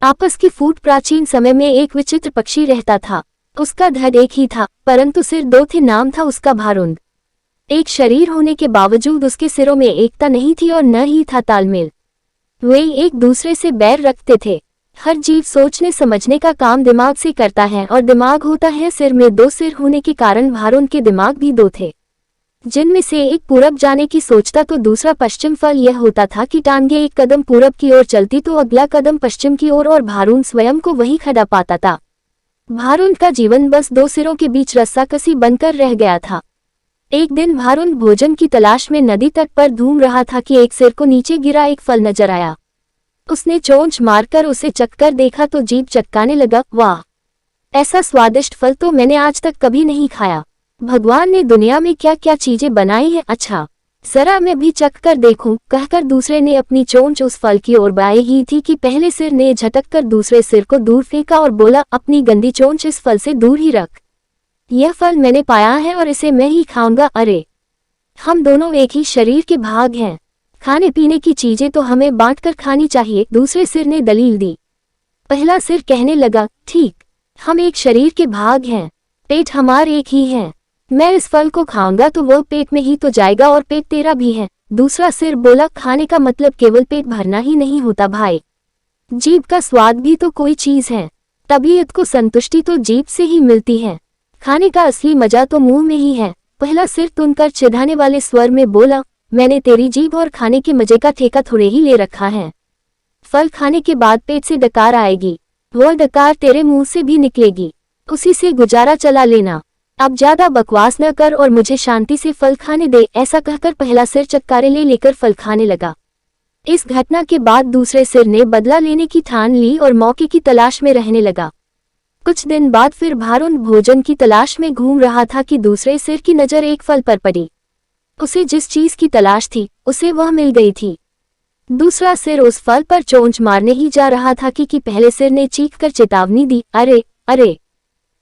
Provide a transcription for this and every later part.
आपस की फूट। प्राचीन समय में एक विचित्र पक्षी रहता था। उसका धड़ एक ही था, परंतु सिर दो थे। नाम था उसका भारुंड। एक शरीर होने के बावजूद उसके सिरों में एकता नहीं थी और न ही था तालमेल। वे एक दूसरे से बैर रखते थे। हर जीव सोचने समझने का काम दिमाग से करता है और दिमाग होता है सिर में। दो सिर होने के कारण भारुंड के दिमाग भी दो थे, जिनमें से एक पूरब जाने की सोचता तो दूसरा पश्चिम। फल यह होता था कि टांगे एक कदम पूरब की ओर चलती तो अगला कदम पश्चिम की ओर, और भारुंड स्वयं को वही खड़ा पाता था। भारुंड का जीवन बस दो सिरों के बीच रस्साकसी बनकर रह गया था। एक दिन भारुंड भोजन की तलाश में नदी तट पर घूम रहा था कि एक सिर को नीचे गिरा एक फल नजर आया। उसने चोंच मारकर उसे चखकर देखा तो जीभ चटकाने लगा। वाह, ऐसा स्वादिष्ट फल तो मैंने आज तक कभी नहीं खाया। भगवान ने दुनिया में क्या क्या चीजें बनाई हैं। अच्छा, जरा मैं भी चख कर देखूं, कहकर दूसरे ने अपनी चोंच उस फल की ओर बढ़ाई ही थी कि पहले सिर ने झटककर दूसरे सिर को दूर फेंका और बोला, अपनी गंदी चोंच इस फल से दूर ही रख। यह फल मैंने पाया है और इसे मैं ही खाऊंगा। अरे, हम दोनों एक ही शरीर के भाग हैं। खाने पीने की चीजें तो हमें बांटकर खानी चाहिए, दूसरे सिर ने दलील दी। पहला सिर कहने लगा, ठीक, हम एक शरीर के भाग हैं, पेट हमारे एक ही है। मैं इस फल को खाऊंगा तो वो पेट में ही तो जाएगा और पेट तेरा भी है। दूसरा सिर बोला, खाने का मतलब केवल पेट भरना ही नहीं होता भाई, जीभ का स्वाद भी तो कोई चीज है। तबीयत को संतुष्टि तो जीभ से ही मिलती है। खाने का असली मजा तो मुंह में ही है। पहला सिर तुनकर चिढ़ाने वाले स्वर में बोला, मैंने तेरी जीभ और खाने के मजे का ठेका थोड़े ही ले रखा है। फल खाने के बाद पेट से डकार आएगी, वह डकार तेरे मुंह से भी निकलेगी, उसी से गुजारा चला लेना। अब ज्यादा बकवास न कर और मुझे शांति से फल खाने दे। ऐसा कहकर पहला सिर चटकारे ले लेकर फल खाने लगा। इस घटना के बाद दूसरे सिर ने बदला लेने की ठान ली और मौके की तलाश में रहने लगा। कुछ दिन बाद फिर भारुंड भोजन की तलाश में घूम रहा था कि दूसरे सिर की नजर एक फल पर पड़ी। उसे जिस चीज की तलाश थी उसे वह मिल गई थी। दूसरा सिर उस फल पर चोंच मारने ही जा रहा था कि पहले सिर ने चीखकर चेतावनी दी, अरे अरे,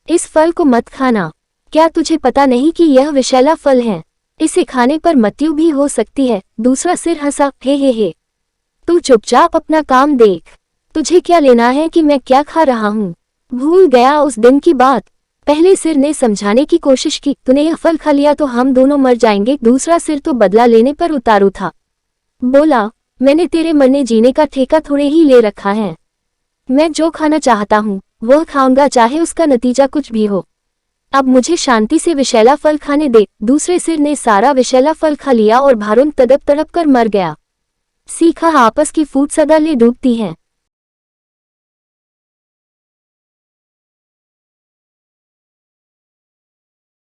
इस फल को मत खाना। क्या तुझे पता नहीं कि यह विषैला फल है, इसे खाने पर मृत्यु भी हो सकती है। दूसरा सिर हंसा, हे, तू चुपचाप अपना काम देख, तुझे क्या लेना है कि मैं क्या खा रहा हूँ। भूल गया उस दिन की बात। पहले सिर ने समझाने की कोशिश की, तूने यह फल खा लिया तो हम दोनों मर जाएंगे। दूसरा सिर तो बदला लेने पर उतारू था, बोला, मैंने तेरे मरने जीने का ठेका थोड़े ही ले रखा है। मैं जो खाना चाहता हूँ वह खाऊंगा, चाहे उसका नतीजा कुछ भी हो। अब मुझे शांति से विषैला फल खाने दे। दूसरे सिर ने सारा विषैला फल खा लिया और भारुंड तड़प तड़प कर मर गया। सीखा, आपस की फूट सदा ले डूबती है।